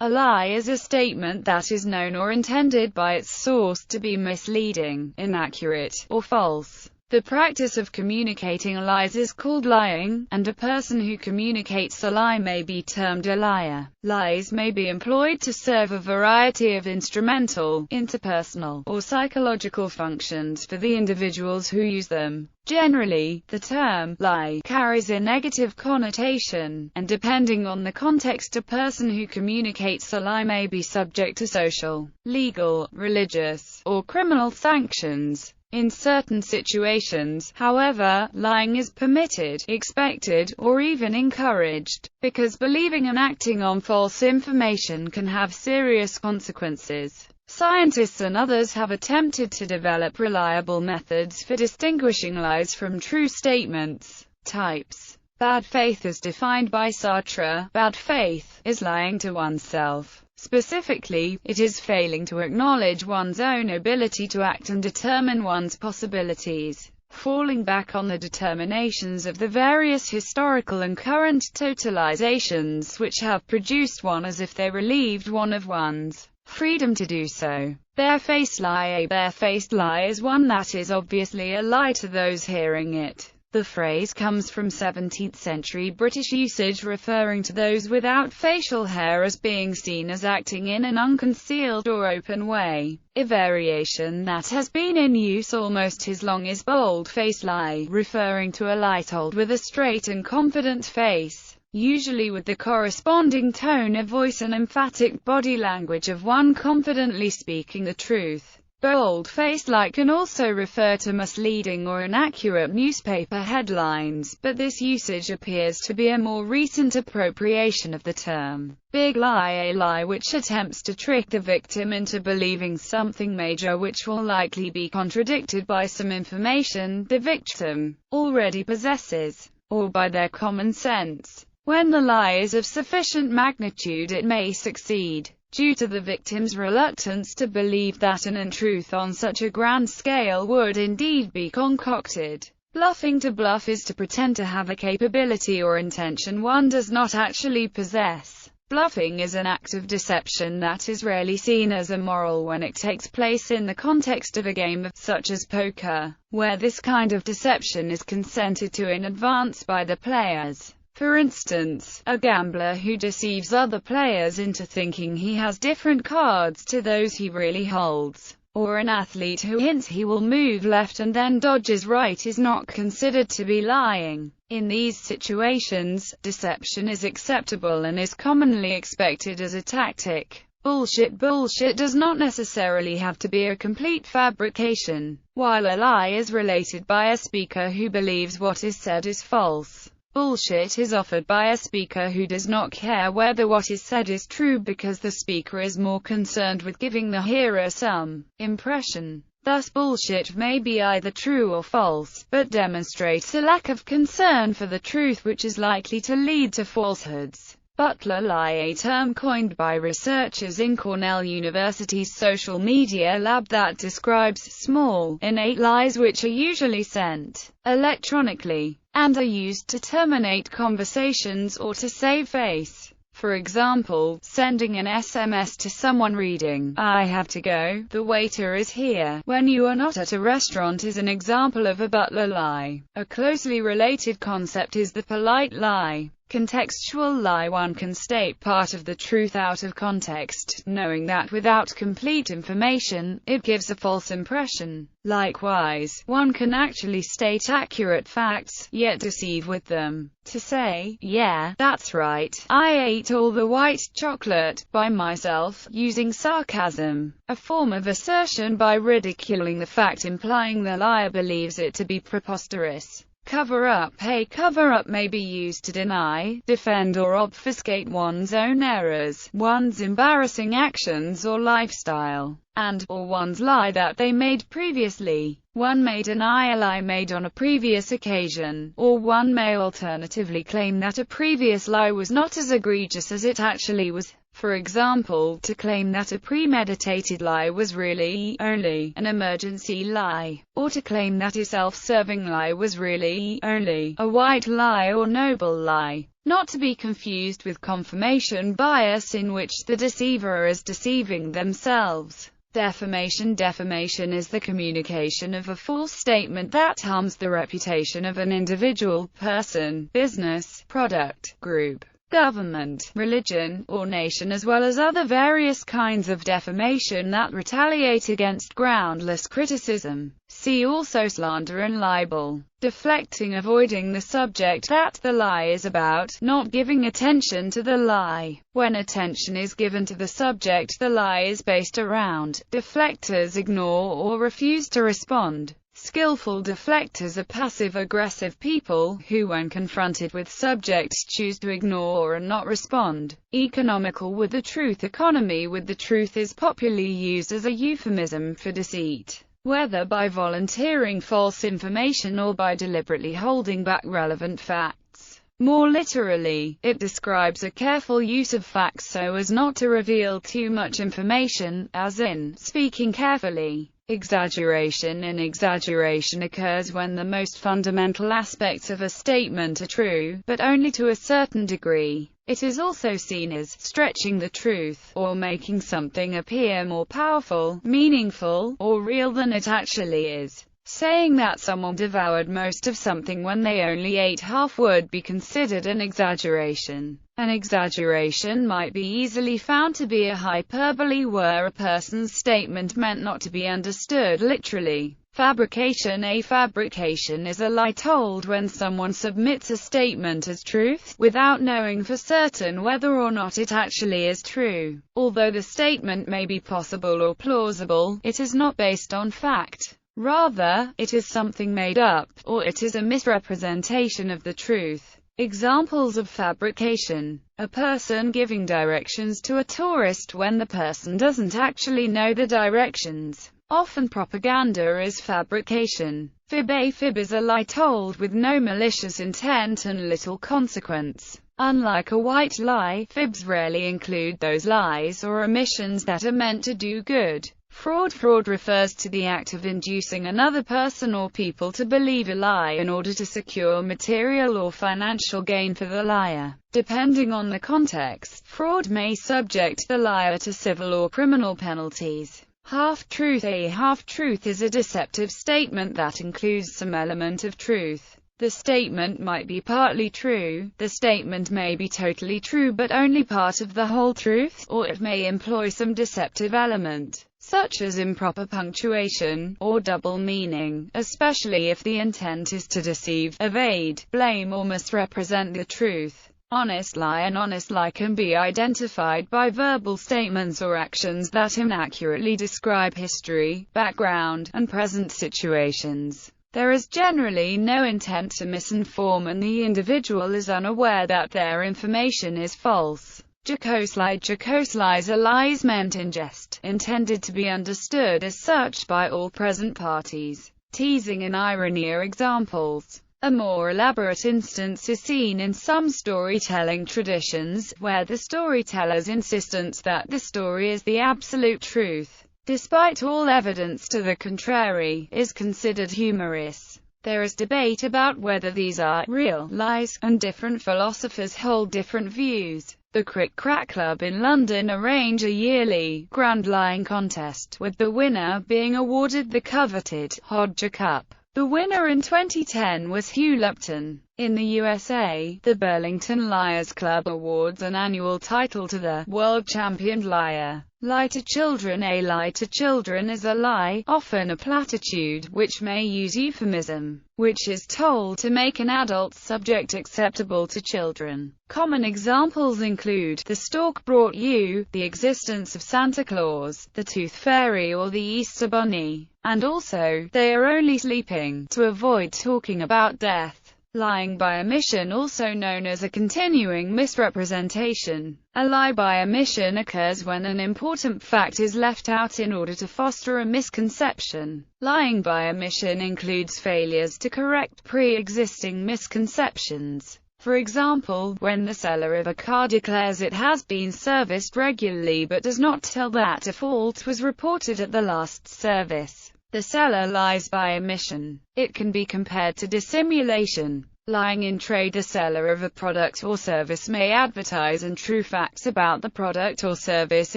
A lie is a statement that is known or intended by its source to be misleading, inaccurate, or false. The practice of communicating lies is called lying, and a person who communicates a lie may be termed a liar. Lies may be employed to serve a variety of instrumental, interpersonal, or psychological functions for the individuals who use them. Generally, the term lie carries a negative connotation, and depending on the context, a person who communicates a lie may be subject to social, legal, religious, or criminal sanctions. In certain situations, however, lying is permitted, expected, or even encouraged, because believing and acting on false information can have serious consequences. Scientists and others have attempted to develop reliable methods for distinguishing lies from true statements. Types. Bad faith as defined by Sartre. Bad faith is lying to oneself. Specifically, it is failing to acknowledge one's own ability to act and determine one's possibilities, falling back on the determinations of the various historical and current totalizations which have produced one as if they relieved one of one's freedom to do so. Barefaced lie. A barefaced lie is one that is obviously a lie to those hearing it. The phrase comes from 17th-century British usage referring to those without facial hair as being seen as acting in an unconcealed or open way. A variation that has been in use almost as long as bold-faced lie, referring to a lie told with a straight and confident face, usually with the corresponding tone of voice and emphatic body language of one confidently speaking the truth. Bold-faced lie can also refer to misleading or inaccurate newspaper headlines, but this usage appears to be a more recent appropriation of the term. Big lie. A lie which attempts to trick the victim into believing something major which will likely be contradicted by some information the victim already possesses, or by their common sense. When the lie is of sufficient magnitude, it may succeed, due to the victim's reluctance to believe that an untruth on such a grand scale would indeed be concocted. Bluffing. To bluff is to pretend to have a capability or intention one does not actually possess. Bluffing is an act of deception that is rarely seen as immoral when it takes place in the context of a game such as poker, where this kind of deception is consented to in advance by the players. For instance, a gambler who deceives other players into thinking he has different cards to those he really holds, or an athlete who hints he will move left and then dodges right is not considered to be lying. In these situations, deception is acceptable and is commonly expected as a tactic. Bullshit. Bullshit does not necessarily have to be a complete fabrication, while a lie is related by a speaker who believes what is said is false. Bullshit is offered by a speaker who does not care whether what is said is true because the speaker is more concerned with giving the hearer some impression. Thus bullshit may be either true or false, but demonstrates a lack of concern for the truth which is likely to lead to falsehoods. Butler lie. A term coined by researchers in Cornell University's social media lab that describes small, innate lies which are usually sent electronically, and are used to terminate conversations or to save face. For example, sending an SMS to someone reading, "I have to go, the waiter is here," when you are not at a restaurant is an example of a Butler lie. A closely related concept is the polite lie. Contextual lie. One can state part of the truth out of context, knowing that without complete information, it gives a false impression. Likewise, one can actually state accurate facts, yet deceive with them. To say, "Yeah, that's right, I ate all the white chocolate by myself," using sarcasm, a form of assertion by ridiculing the fact, implying the liar believes it to be preposterous. Cover-up. A cover-up may be used to deny, defend or obfuscate one's own errors, one's embarrassing actions or lifestyle, and/or one's lie that they made previously. One may deny a lie made on a previous occasion, or one may alternatively claim that a previous lie was not as egregious as it actually was. For example, to claim that a premeditated lie was really only an emergency lie, or to claim that a self-serving lie was really only a white lie or noble lie. Not to be confused with confirmation bias, in which the deceiver is deceiving themselves. Defamation. Defamation is the communication of a false statement that harms the reputation of an individual, person, business, product, group, government, religion, or nation, as well as other various kinds of defamation that retaliate against groundless criticism. See also slander and libel. Deflecting, avoiding the subject that the lie is about, not giving attention to the lie. When attention is given to the subject the lie is based around, deflectors ignore or refuse to respond. Skillful deflectors are passive-aggressive people, who when confronted with subjects choose to ignore and not respond. Economical with the truth. Economy with the truth is popularly used as a euphemism for deceit, whether by volunteering false information or by deliberately holding back relevant facts. More literally, it describes a careful use of facts so as not to reveal too much information, as in, speaking carefully. Exaggeration. An exaggeration occurs when the most fundamental aspects of a statement are true, but only to a certain degree. It is also seen as stretching the truth, or making something appear more powerful, meaningful, or real than it actually is. Saying that someone devoured most of something when they only ate half would be considered an exaggeration. An exaggeration might be easily found to be a hyperbole where a person's statement meant not to be understood literally. Fabrication. A fabrication is a lie told when someone submits a statement as truth, without knowing for certain whether or not it actually is true. Although the statement may be possible or plausible, it is not based on fact. Rather, it is something made up, or it is a misrepresentation of the truth. Examples of fabrication: a person giving directions to a tourist when the person doesn't actually know the directions. Often propaganda is fabrication. Fib. A fib is a lie told with no malicious intent and little consequence. Unlike a white lie, fibs rarely include those lies or omissions that are meant to do good. Fraud. Fraud refers to the act of inducing another person or people to believe a lie in order to secure material or financial gain for the liar. Depending on the context, fraud may subject the liar to civil or criminal penalties. Half-truth. A half-truth is a deceptive statement that includes some element of truth. The statement might be partly true, the statement may be totally true but only part of the whole truth, or it may employ some deceptive element, such as improper punctuation, or double meaning, especially if the intent is to deceive, evade, blame or misrepresent the truth. Honest lie. An honest lie can be identified by verbal statements or actions that inaccurately describe history, background, and present situations. There is generally no intent to misinform and the individual is unaware that their information is false. Jocose lie. Jocose lies are lies meant in jest, intended to be understood as such by all present parties. Teasing and irony are examples. A more elaborate instance is seen in some storytelling traditions, where the storyteller's insistence that the story is the absolute truth, despite all evidence to the contrary, is considered humorous. There is debate about whether these are real lies, and different philosophers hold different views. The Crick Crack Club in London arrange a yearly grand lying contest, with the winner being awarded the coveted Hodger Cup. The winner in 2010 was Hugh Lupton. In the USA, the Burlington Liars Club awards an annual title to the world champion liar. Lie to children. A lie to children is a lie, often a platitude, which may use euphemism, which is told to make an adult subject acceptable to children. Common examples include, the stork brought you, the existence of Santa Claus, the tooth fairy or the Easter bunny, and also, they are only sleeping, to avoid talking about death. Lying by omission, also known as a continuing misrepresentation. A lie by omission occurs when an important fact is left out in order to foster a misconception. Lying by omission includes failures to correct pre-existing misconceptions. For example, when the seller of a car declares it has been serviced regularly but does not tell that a fault was reported at the last service, the seller lies by omission. It can be compared to dissimulation. Lying in trade. The seller of a product or service may advertise untrue facts about the product or service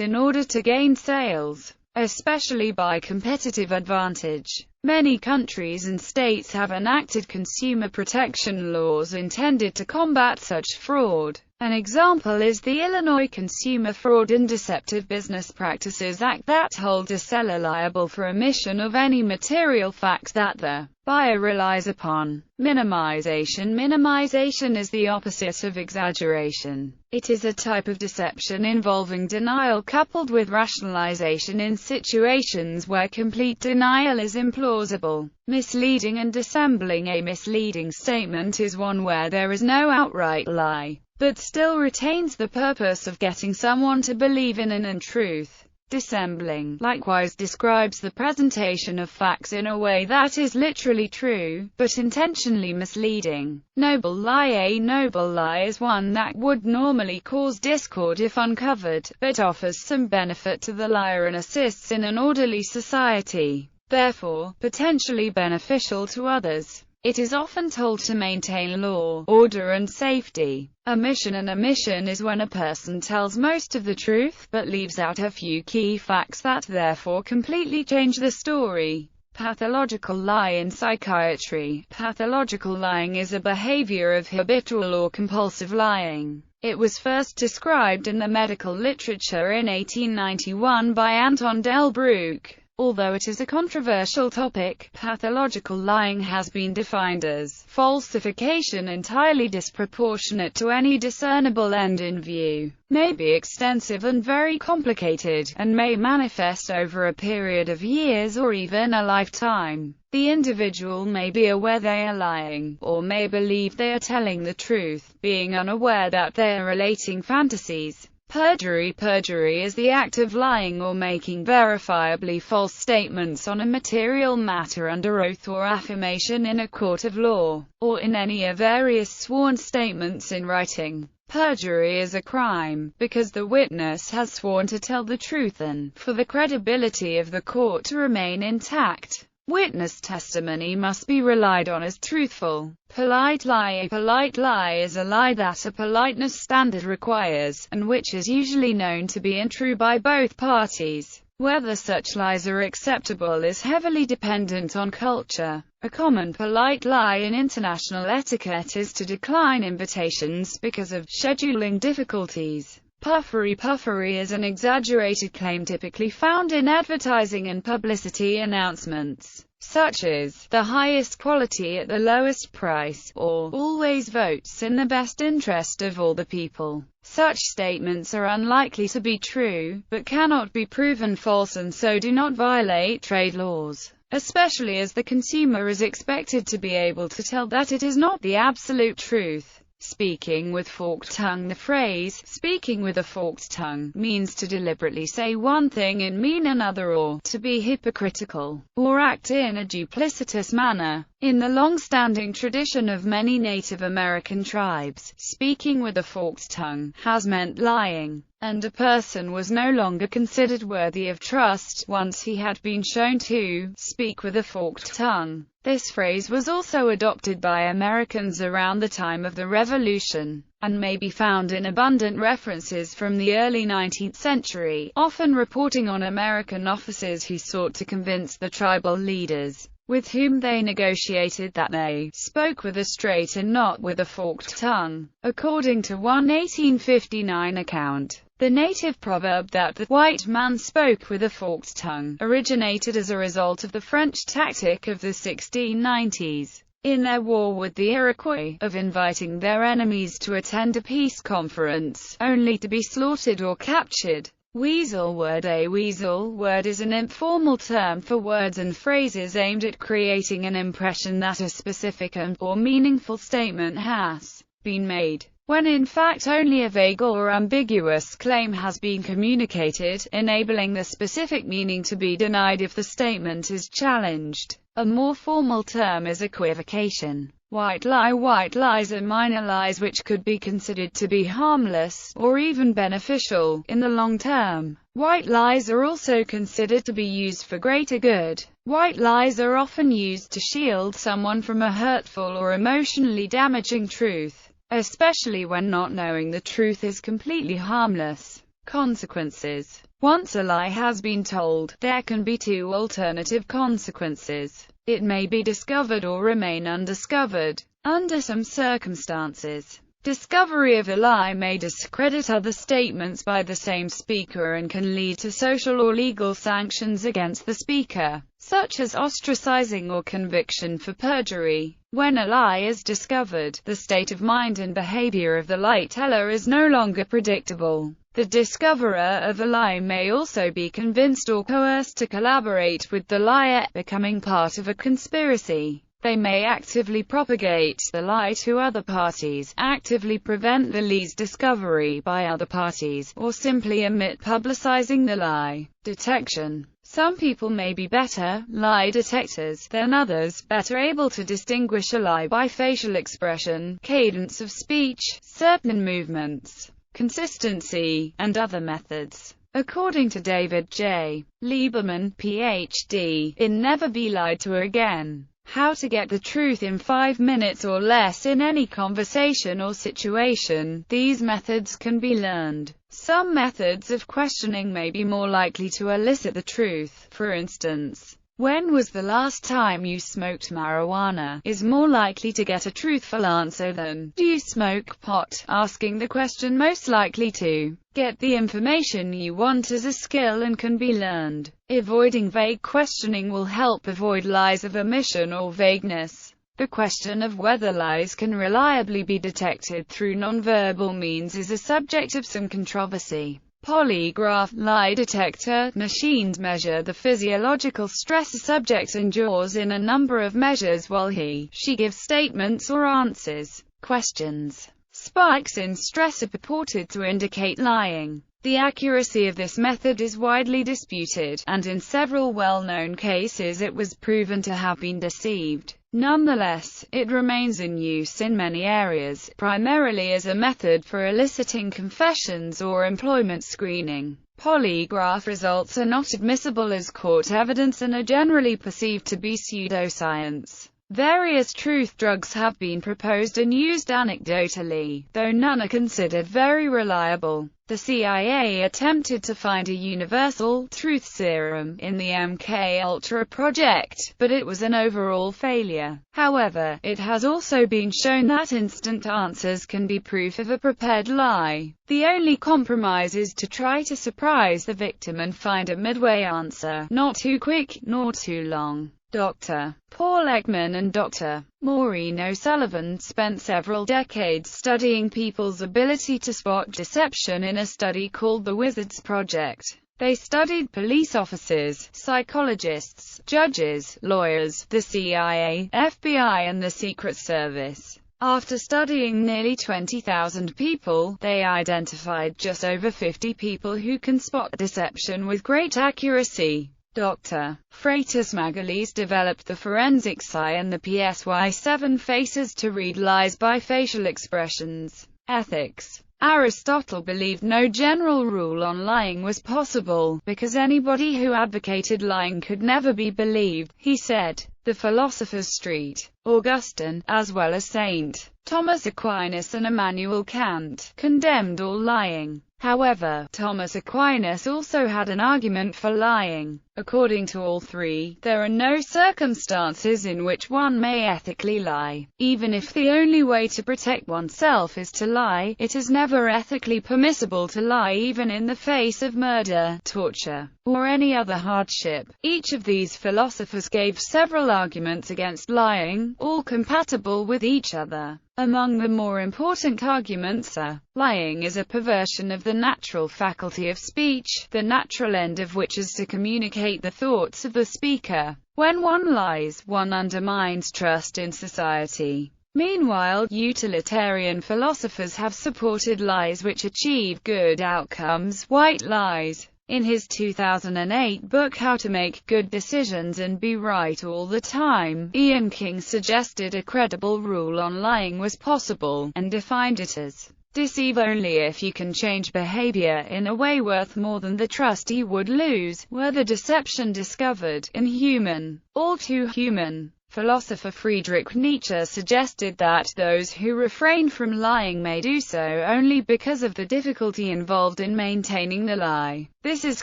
in order to gain sales, especially by competitive advantage. Many countries and states have enacted consumer protection laws intended to combat such fraud. An example is the Illinois Consumer Fraud and Deceptive Business Practices Act that holds a seller liable for omission of any material fact that the buyer relies upon. Minimization. Minimization is the opposite of exaggeration. It is a type of deception involving denial coupled with rationalization in situations where complete denial is implausible. Misleading and dissembling. A misleading statement is one where there is no outright lie, but still retains the purpose of getting someone to believe in an untruth. Dissembling, likewise, describes the presentation of facts in a way that is literally true, but intentionally misleading. Noble lie. A noble lie is one that would normally cause discord if uncovered, but offers some benefit to the liar and assists in an orderly society, therefore, potentially beneficial to others. It is often told to maintain law, order and safety. Omission. An omission is when a person tells most of the truth, but leaves out a few key facts that therefore completely change the story. Pathological lie. In psychiatry, pathological lying is a behavior of habitual or compulsive lying. It was first described in the medical literature in 1891 by Anton Delbruck. Although it is a controversial topic, pathological lying has been defined as falsification entirely disproportionate to any discernible end in view, may be extensive and very complicated, and may manifest over a period of years or even a lifetime. The individual may be aware they are lying, or may believe they are telling the truth, being unaware that they are relating fantasies. Perjury. Perjury is the act of lying or making verifiably false statements on a material matter under oath or affirmation in a court of law, or in any of various sworn statements in writing. Perjury is a crime, because the witness has sworn to tell the truth and, for the credibility of the court to remain intact, witness testimony must be relied on as truthful. Polite lie. A polite lie is a lie that a politeness standard requires, and which is usually known to be untrue by both parties. Whether such lies are acceptable is heavily dependent on culture. A common polite lie in international etiquette is to decline invitations because of scheduling difficulties. Puffery. Puffery is an exaggerated claim typically found in advertising and publicity announcements, such as, the highest quality at the lowest price, or, always votes in the best interest of all the people. Such statements are unlikely to be true, but cannot be proven false and so do not violate trade laws, especially as the consumer is expected to be able to tell that it is not the absolute truth. Speaking with forked tongue. The phrase, speaking with a forked tongue, means to deliberately say one thing and mean another, or to be hypocritical, or act in a duplicitous manner. In the long-standing tradition of many Native American tribes, speaking with a forked tongue has meant lying, and a person was no longer considered worthy of trust once he had been shown to speak with a forked tongue. This phrase was also adopted by Americans around the time of the Revolution, and may be found in abundant references from the early 19th century, often reporting on American officers who sought to convince the tribal leaders, with whom they negotiated, that they spoke with a straight and not with a forked tongue. According to one 1859 account, the native proverb that the white man spoke with a forked tongue originated as a result of the French tactic of the 1690s, in their war with the Iroquois, of inviting their enemies to attend a peace conference, only to be slaughtered or captured. Weasel word. A weasel word is an informal term for words and phrases aimed at creating an impression that a specific and/or meaningful statement has been made, when in fact only a vague or ambiguous claim has been communicated, enabling the specific meaning to be denied if the statement is challenged. A more formal term is equivocation, White lie. White lies are minor lies which could be considered to be harmless, or even beneficial, in the long term. White lies are also considered to be used for greater good. White lies are often used to shield someone from a hurtful or emotionally damaging truth, especially when not knowing the truth is completely harmless. Consequences. Once a lie has been told, there can be two alternative consequences. It may be discovered or remain undiscovered. Under some circumstances, discovery of a lie may discredit other statements by the same speaker and can lead to social or legal sanctions against the speaker, such as ostracizing or conviction for perjury. When a lie is discovered, the state of mind and behavior of the lie teller is no longer predictable. The discoverer of a lie may also be convinced or coerced to collaborate with the liar, becoming part of a conspiracy. They may actively propagate the lie to other parties, actively prevent the lie's discovery by other parties, or simply omit publicizing the lie. Detection. Some people may be better lie detectors than others, better able to distinguish a lie by facial expression, cadence of speech, certain movements, consistency, and other methods. According to David J. Lieberman, Ph.D., in Never Be Lied to Again, How to Get the Truth in 5 Minutes or Less in Any Conversation or Situation, these methods can be learned. Some methods of questioning may be more likely to elicit the truth. For instance, when was the last time you smoked marijuana, is more likely to get a truthful answer than, do you smoke pot? Asking the question most likely to get the information you want is a skill and can be learned. Avoiding vague questioning will help avoid lies of omission or vagueness. The question of whether lies can reliably be detected through nonverbal means is a subject of some controversy. Polygraph lie detector machines measure the physiological stress a subject endures in a number of measures while she gives statements or answers questions. Spikes in stress are purported to indicate lying. The accuracy of this method is widely disputed, and in several well-known cases it was proven to have been deceived. Nonetheless, it remains in use in many areas, primarily as a method for eliciting confessions or employment screening. Polygraph results are not admissible as court evidence and are generally perceived to be pseudoscience. Various truth drugs have been proposed and used anecdotally, though none are considered very reliable. The CIA attempted to find a universal truth serum in the MKUltra project, but it was an overall failure. However, it has also been shown that instant answers can be proof of a prepared lie. The only compromise is to try to surprise the victim and find a midway answer, not too quick, nor too long. Dr. Paul Ekman and Dr. Maureen O'Sullivan spent several decades studying people's ability to spot deception in a study called the Wizards Project. They studied police officers, psychologists, judges, lawyers, the CIA, FBI and the Secret Service. After studying nearly 20,000 people, they identified just over 50 people who can spot deception with great accuracy. Dr. Freitas Magalhães developed the forensic PSI and the PSY-7 faces to read lies by facial expressions. Ethics. Aristotle believed no general rule on lying was possible, because anybody who advocated lying could never be believed, he said. The philosophers St. Augustine, as well as St. Thomas Aquinas and Immanuel Kant, condemned all lying. However, Thomas Aquinas also had an argument for lying. According to all three, there are no circumstances in which one may ethically lie. Even if the only way to protect oneself is to lie, it is never ethically permissible to lie even in the face of murder, torture, or any other hardship. Each of these philosophers gave several arguments against lying, all compatible with each other. Among the more important arguments are, lying is a perversion of the natural faculty of speech, the natural end of which is to communicate the thoughts of the speaker. When one lies, one undermines trust in society. Meanwhile, utilitarian philosophers have supported lies which achieve good outcomes, white lies. In his 2008 book How to Make Good Decisions and Be Right All the Time, Ian King suggested a credible rule on lying was possible, and defined it as deceive only if you can change behavior in a way worth more than the trust you would lose, were the deception discovered inhuman, all too human. Philosopher Friedrich Nietzsche suggested that those who refrain from lying may do so only because of the difficulty involved in maintaining the lie. This is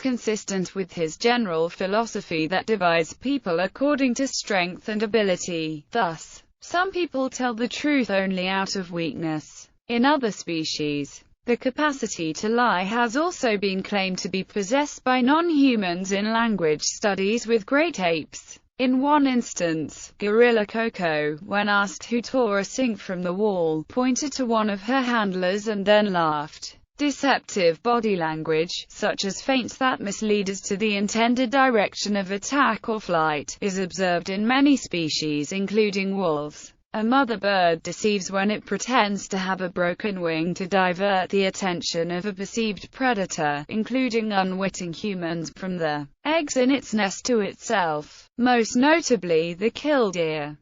consistent with his general philosophy that divides people according to strength and ability. Thus, some people tell the truth only out of weakness. In other species, the capacity to lie has also been claimed to be possessed by non-humans in language studies with great apes. In one instance, Gorilla Coco, when asked who tore a sink from the wall, pointed to one of her handlers and then laughed. Deceptive body language, such as feints that mislead us to the intended direction of attack or flight, is observed in many species including wolves. A mother bird deceives when it pretends to have a broken wing to divert the attention of a perceived predator, including unwitting humans, from the eggs in its nest to itself. Most notably the killdeer.